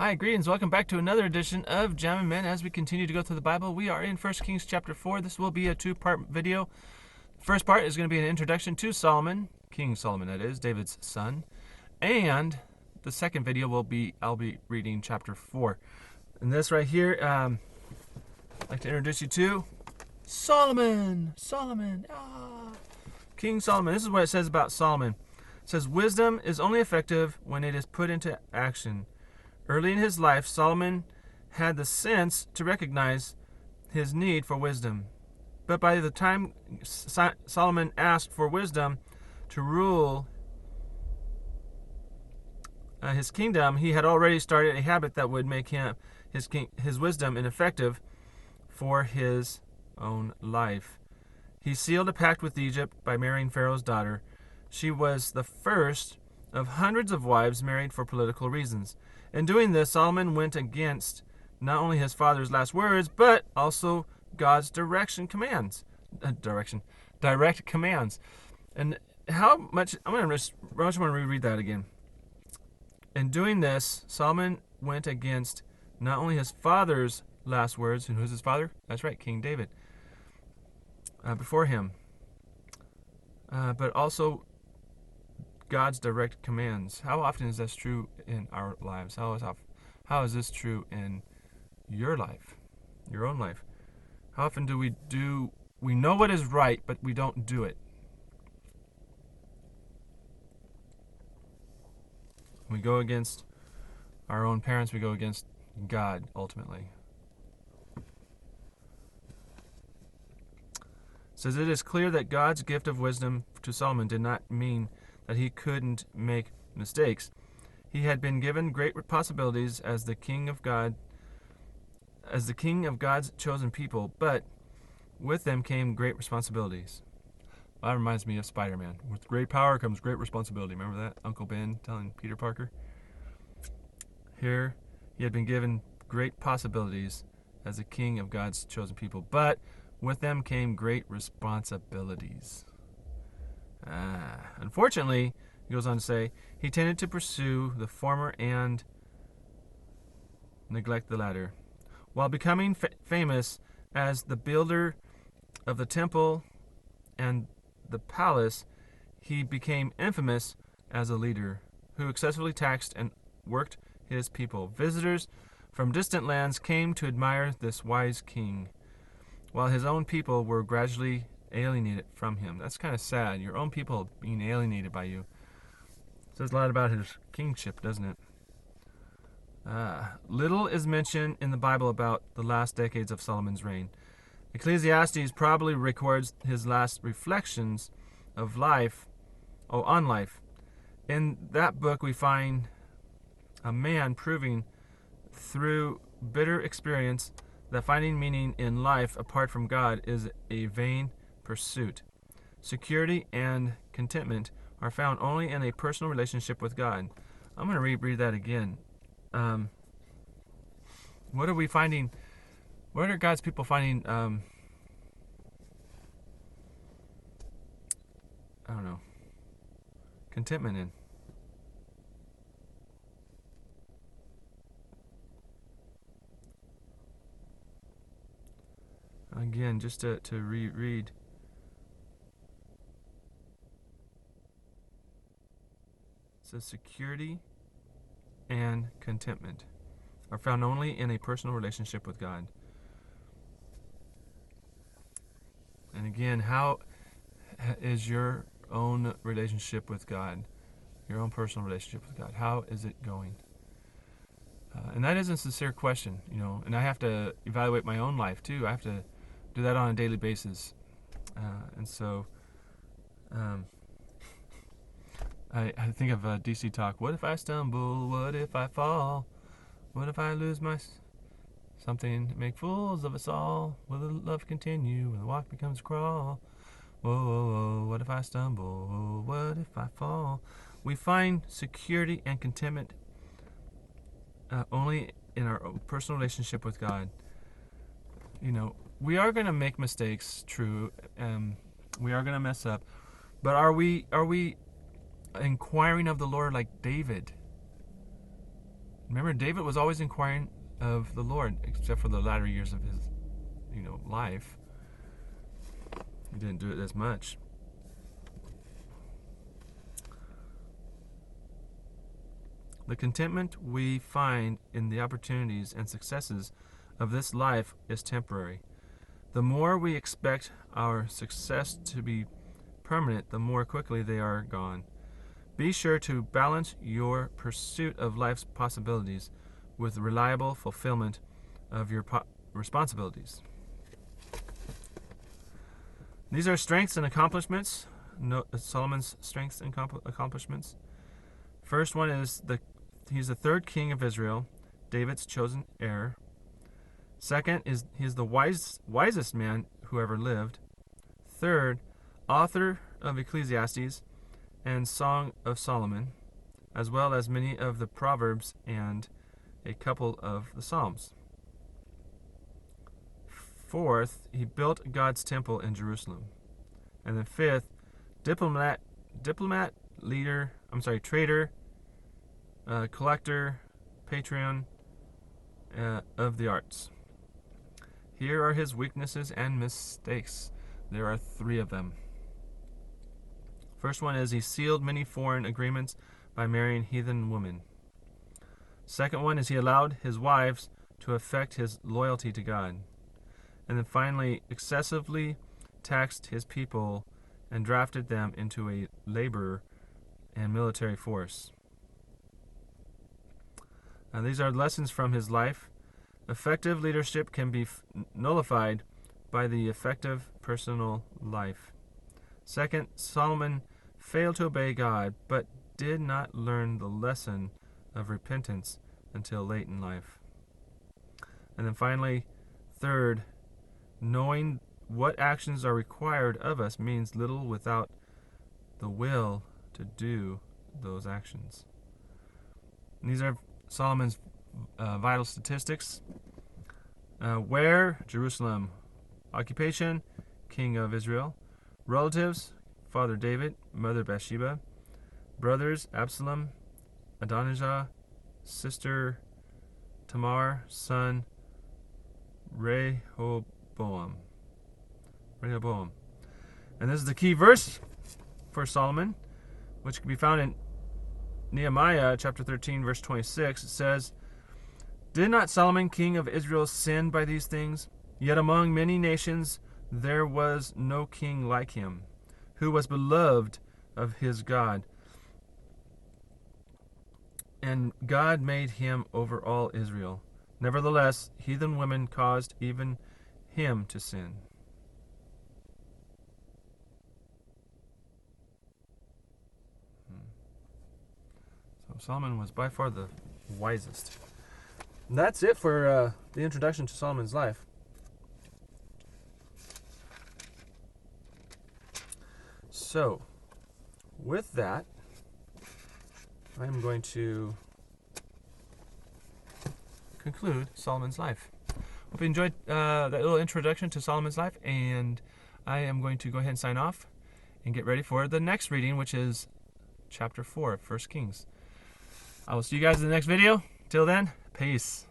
Hi, greetings. Welcome back to another edition of Jammin' Men. As we continue to go through the Bible, we are in 1 Kings chapter 4. This will be a two-part video. First part is going to be an introduction to Solomon, King Solomon that is, David's son. And the second video I'll be reading chapter 4. And this right here, I'd like to introduce you to Solomon. King Solomon. This is what it says about Solomon. It says, wisdom is only effective when it is put into action. Early in his life, Solomon had the sense to recognize his need for wisdom. But by the time Solomon asked for wisdom to rule his kingdom, he had already started a habit that would make his wisdom ineffective for his own life. He sealed a pact with Egypt by marrying Pharaoh's daughter. She was the first of hundreds of wives married for political reasons. In doing this, Solomon went against not only his father's last words, but also God's direct commands. And how much, I want to reread that again. In doing this, Solomon went against not only his father's last words, and who's his father? That's right, King David, before him, but also God's direct commands. How often is this true in our lives? How is this true in your life, your own life? How often do we know what is right, but we don't do it? We go against our own parents, we go against God, ultimately. It says, it is clear that God's gift of wisdom to Solomon did not mean that he couldn't make mistakes. He had been given great possibilities as the king of God's chosen people, but with them came great responsibilities. That reminds me of Spider-Man. With great power comes great responsibility. Remember that? Uncle Ben telling Peter Parker? Here, he had been given great possibilities as the king of God's chosen people, but with them came great responsibilities. Unfortunately, he goes on to say, he tended to pursue the former and neglect the latter. While becoming famous as the builder of the temple and the palace, he became infamous as a leader who excessively taxed and worked his people. Visitors from distant lands came to admire this wise king, while his own people were gradually alienated from him. That's kind of sad. Your own people being alienated by you. It says a lot about his kingship, doesn't it? Little is mentioned in the Bible about the last decades of Solomon's reign. Ecclesiastes probably records his last reflections of on life. In that book, we find a man proving through bitter experience that finding meaning in life apart from God is a vain pursuit. Security and contentment are found only in a personal relationship with God. I'm going to reread that again. What are we finding? What are God's people finding? Contentment in. Again, just to reread. It says security and contentment are found only in a personal relationship with God. And again, how is your own relationship with God, your own personal relationship with God, how is it going? And that is a sincere question, and I have to evaluate my own life too. I have to do that on a daily basis. And so I think of DC Talk. What if I stumble? What if I fall? What if I lose something? Make fools of us all. Will the love continue when the walk becomes a crawl? Whoa, whoa, whoa, what if I stumble? What if I fall? We find security and contentment only in our personal relationship with God. We are going to make mistakes, true. We are going to mess up. But are we inquiring of the Lord like David? Remember, David was always inquiring of the Lord, except for the latter years of his, life. He didn't do it as much. The contentment we find in the opportunities and successes of this life is temporary. The more we expect our success to be permanent, the more quickly they are gone. Be sure to balance your pursuit of life's possibilities with reliable fulfillment of your responsibilities. These are strengths and accomplishments. Solomon's strengths and accomplishments. First one is he's the third king of Israel, David's chosen heir. Second is he's the wisest man who ever lived. Third, author of Ecclesiastes and Song of Solomon, as well as many of the Proverbs and a couple of the Psalms. Fourth, he built God's temple in Jerusalem. And then fifth, trader, collector, patron of the arts. Here are his weaknesses and mistakes. There are 3 of them. First one is he sealed many foreign agreements by marrying heathen women. Second one is he allowed his wives to affect his loyalty to God. And then finally, excessively taxed his people and drafted them into a labor and military force. Now, these are lessons from his life. Effective leadership can be nullified by the effective personal life. Second, Solomon failed to obey God, but did not learn the lesson of repentance until late in life. And then finally, third, knowing what actions are required of us means little without the will to do those actions. And these are Solomon's vital statistics. Where? Jerusalem. Occupation? King of Israel. Relatives? Father David, mother Bathsheba. Brothers? Absalom, Adonijah, sister Tamar, son Rehoboam. And this is the key verse for Solomon, which can be found in Nehemiah chapter 13, verse 26. It says, "Did not Solomon, king of Israel, sin by these things? Yet among many nations there was no king like him, who was beloved of his God. And God made him over all Israel. Nevertheless, heathen women caused even him to sin." So Solomon was by far the wisest. And that's it for the introduction to Solomon's life. So, with that, I'm going to conclude Solomon's life. Hope you enjoyed that little introduction to Solomon's life, and I am going to go ahead and sign off and get ready for the next reading, which is chapter 4 of 1 Kings. I will see you guys in the next video. Till then, peace.